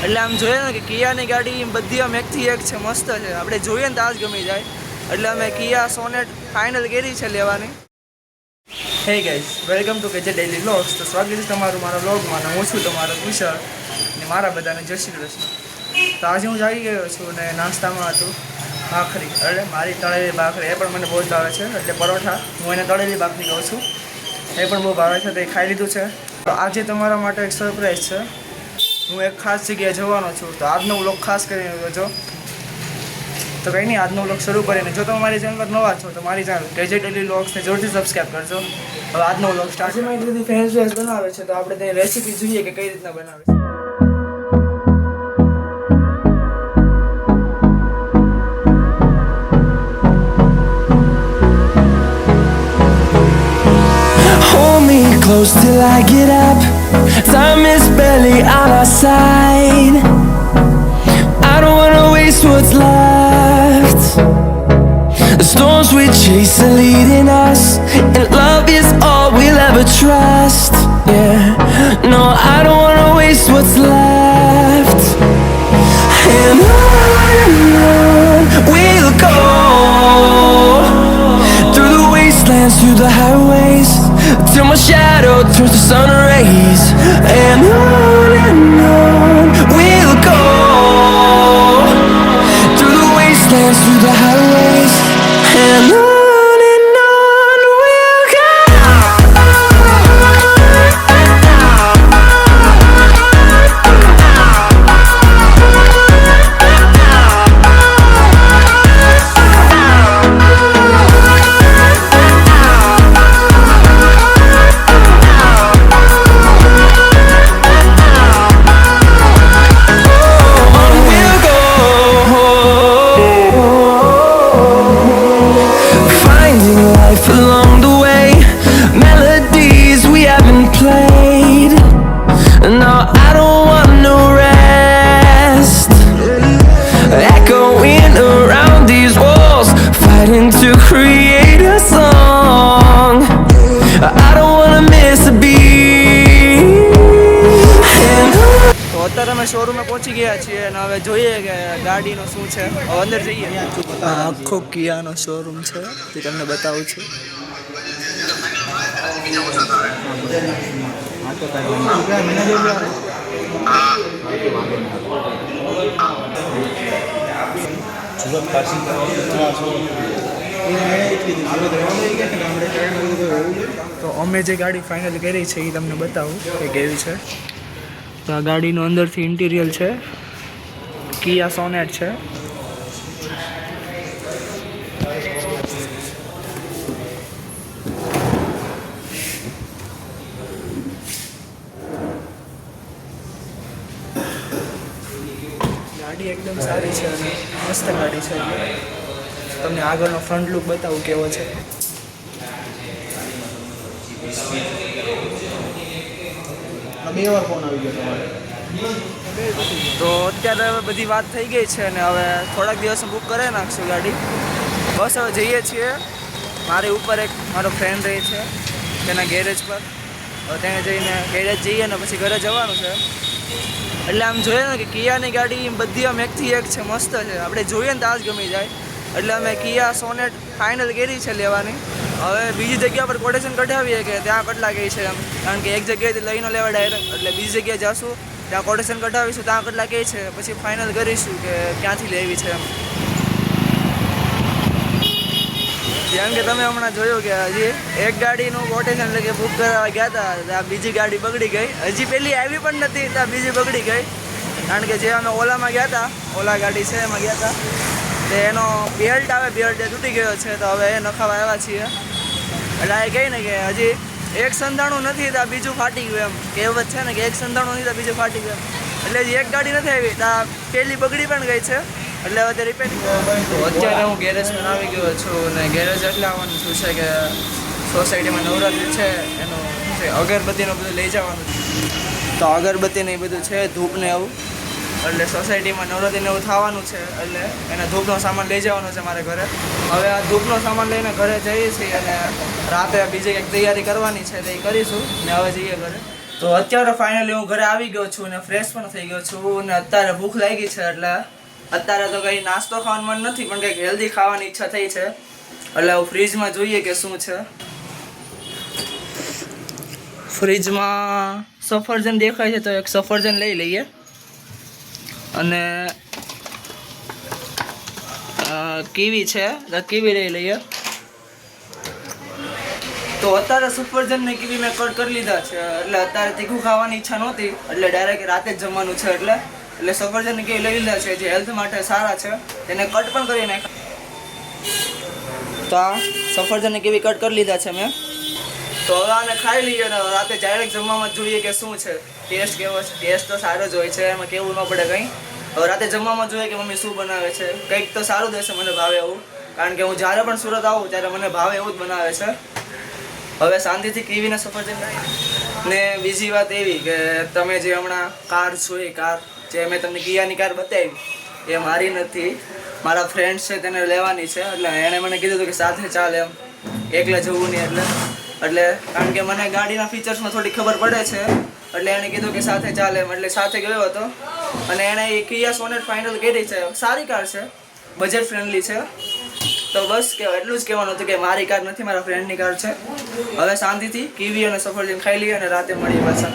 એટલે આમ જોઈએ ને કે કિયાની ગાડી બધી આમ એકથી એક છે, મસ્ત છે. આપણે જોઈએ ને તો આ જ ગમી જાય. એટલે અમે કિયા સોનેટ ફાઇનલ કરી છે લેવાની. હે ગાઈસ, વેલકમ ટુ કેજે ડેલી વ્લોગ્સ. તો સ્વાગત છે તમારું મારા વ્લોગમાં. હું છું તમારો કુશળ અને મારા બધાને જય શ્રી કૃષ્ણ. તો આજે હું જાગી ગયો છું અને નાસ્તામાં હતું ભાખરી. એટલે મારી તળેલી ભાખરી, એ પણ મને બહુ જ ભાવે છે. એટલે પરોઠા, હું એને તળેલી ભાખરી કહું છું, એ પણ બહુ ભાવે છે. તો એ ખાઈ લીધું છે. તો આજે તમારા માટે એક સરપ્રાઈઝ છે. હું એક ખાસ જગ્યાએ જવાનો છું. તો આજનો વ્લોગ ખાસ કરીને જોજો. તો કંઈ નહીં, આજનો વ્લોગ શરૂ કરીને જો તમે મારી ચેનલ પર નવા છો તો મારી ચેનલ કેજે ડેલી વ્લોગ્સને જોરથી સબસ્ક્રાઈબ કરજો. હવે આજનો વ્લોગ સ્ટાર્ટ. મારી દીદી ફ્રેન્ચ ફ્રાઈઝ બનાવે છે, તો આપણે તેની રેસીપી જોઈએ કે કઈ રીતના બનાવે છે. Close till I get up. Time is barely on our side. I don't wanna waste what's left. The storms we chase are leading us, and love is all we'll ever trust. Yeah, no, I don't wanna waste what's left. And on we'll go, through the wastelands, through the highways, till my shadow turns to sun rays. And on we'll go, through the wastelands, through the highways. And on we'll go. Along the way, melodies we haven't played. No, I don't want no rest. Echoing around these walls, fighting to create a song. I don't wanna miss a beat. તો અત્યારે અમે શોરૂમે પહોંચી ગયા છીએ અને હવે જોઈએ કે ગાડીનો શું છે. હવે અંદર જઈએ. આખો કિયાનો શોરૂમ છે, તે તમને બતાવું છું. તો અમે જે ગાડી ફાઇનલ કરી છે એ તમને બતાવું કે કેવી છે. તો આ ગાડીનું અંદરથી ઇન્ટિરિયર છે, કિયા સોનેટ છે. ગાડી એકદમ સારી છે અને મસ્ત ગાડી છે. તમને આગળનો ફ્રન્ટ લુક બતાવું કેવો છે. તો અત્યારે હવે બધી વાત થઈ ગઈ છે અને હવે થોડાક દિવસ બુક કરી નાખશું ગાડી. બસ હવે જઈએ છીએ. મારી ઉપર એક મારો ફ્રેન્ડ રહે છે તેના ગેરેજ પર. હવે ત્યાં જઈને ગેરેજ જઈએ અને પછી ઘરે જવાનું છે. એટલે આમ જોઈએ ને કે કિયાની ગાડી બધી આમ એકથી એક છે, મસ્ત છે. આપણે જોઈએ ને તો આ જ ગમી જાય. એટલે અમે કિયા સોનેટ ફાઇનલ કરી છે લેવાની. હવે બીજી જગ્યા પર કોટેશન કઢાવીએ કે ત્યાં કેટલા કહે છે એમ, કારણ કે એક જગ્યાએથી લઈને લેવા ડાયરેક્ટ. એટલે બીજી જગ્યાએ જઈશું, ત્યાં કોટેશન કઢાવીશું, ત્યાં કેટલા કહે છે, પછી ફાઇનલ કરીશું કે ક્યાંથી લેવી છે એમ. જેમ કે તમે હમણાં જોયું કે હજી એક ગાડીનું કોટેશન એટલે કે બુક કરાવવા ગયા હતા, ત્યાં બીજી ગાડી બગડી ગઈ. હજી પેલી આવી પણ નથી, ત્યાં બીજી બગડી ગઈ. કારણ કે જે અમે ઓલામાં ગયા હતા, ઓલા ગાડી છે એમાં ગયા હતા, તો એનો બેલ્ટ આવે, બેલ્ટ એ તૂટી ગયો છે. તો હવે એ નખાવા આવ્યા છીએ. એટલે એ કહે ને કે હજી એક સંધાણું નથી ત્યાં બીજું ફાટી ગયું એમ. કહેવત છે ને કે એક સંધાણું નથી ત્યાં બીજું ફાટી ગયું. એટલે હજી એક ગાડી નથી આવી, ત્યાં પેલી બગડી પણ ગઈ છે. એટલે હવે રિપેરિંગ. તો અત્યારે હું ગેરેજમાં આવી ગયો છું અને ગેરેજ એટલે આવવાનું શું છે કે સોસાયટીમાં નવરાત્રિ છે એનું અગરબત્તીનું બધું લઈ જવાનું. તો અગરબત્તીને એ બધું છે, ધૂપને એવું. એટલે સોસાયટીમાં નવરાત્રિને એવું થવાનું છે, એટલે એને ધૂપનો સામાન લઈ જવાનો છે મારે ઘરે. હવે આ ધૂપનો સામાન લઈને ઘરે જઈએ છીએ અને રાતે બીજી કંઈક તૈયારી કરવાની છે તો એ કરીશું ને હવે જઈએ ઘરે. તો અત્યારે ફાઇનલી હું ઘરે આવી ગયો છું અને ફ્રેશ પણ થઈ ગયો છું અને અત્યારે ભૂખ લાગી છે એટલે અત્યારે તો કંઈ નાસ્તો ખાવાનું મન નથી પણ કંઈક હેલ્ધી ખાવાની ઈચ્છા થઈ છે એટલે હું ફ્રીજમાં જોઈએ કે શું છે. ફ્રીજમાં સફરજન દેખાય છે તો એક સફરજન લઈ લઈએ અને કીવી છે તો કીવી લઈ લઈએ. તો અત્યારે સફરજન ને કીવી મેં કટ કરી લીધા છે એટલે અત્યારે તીખું ખાવાની ઈચ્છા નહોતી એટલે ડાયરેક્ટ રાતે જ જમવાનું છે એટલે સફરજન ને કીવી લઈ લીધા છે જે હેલ્થ માટે સારા છે તેને કટ પણ કરી નાખ્યા. તો આ સફરજન ને કીવી કટ કરી લીધા છે મેં. તો હવે આને ખાઈ લઈએ અને રાતે ડાયરેક્ટ જમવામાં જોઈએ કે શું છે ટેસ્ટ કેવો છે. ટેસ્ટ તો સારો જ હોય છે એમાં કેવું ન પડે કંઈ. હવે રાતે જમવામાં જોઈએ કે મમ્મી શું બનાવે છે કંઈક તો સારું દેશે મને ભાવે એવું કારણ કે હું જ્યારે પણ સુરત આવું ત્યારે મને ભાવે એવું જ બનાવે છે. હવે શાંતિથી કીવીને સફરજન ખાઈ ને બીજી વાત એવી કે તમે જે હમણાં કાર જોઈ કાર જે મેં તમને કિયાની કાર બતાવી એ મારી નથી મારા ફ્રેન્ડ છે તેને લેવાની છે એટલે એણે મને કીધું હતું કે સાથે ચાલે એમ એકલા જવું નહીં એટલે કારણ કે મને ગાડીના ફીચર્સમાં થોડી ખબર પડે છે એટલે એણે કીધું કે સાથે ચાલે એમ એટલે સાથે ગયો હતો અને એણે એ કિયા સોનેટ ફાઇનલ કરી છે. સારી કાર છે બજેટ ફ્રેન્ડલી છે. તો બસ એટલું જ કહેવાનું હતું કે મારી કાર નથી મારા ફ્રેન્ડની કાર છે. હવે શાંતિથી કીવી અને સફરજન ખાઈ લઈએ અને રાતે મળીએ પાછા.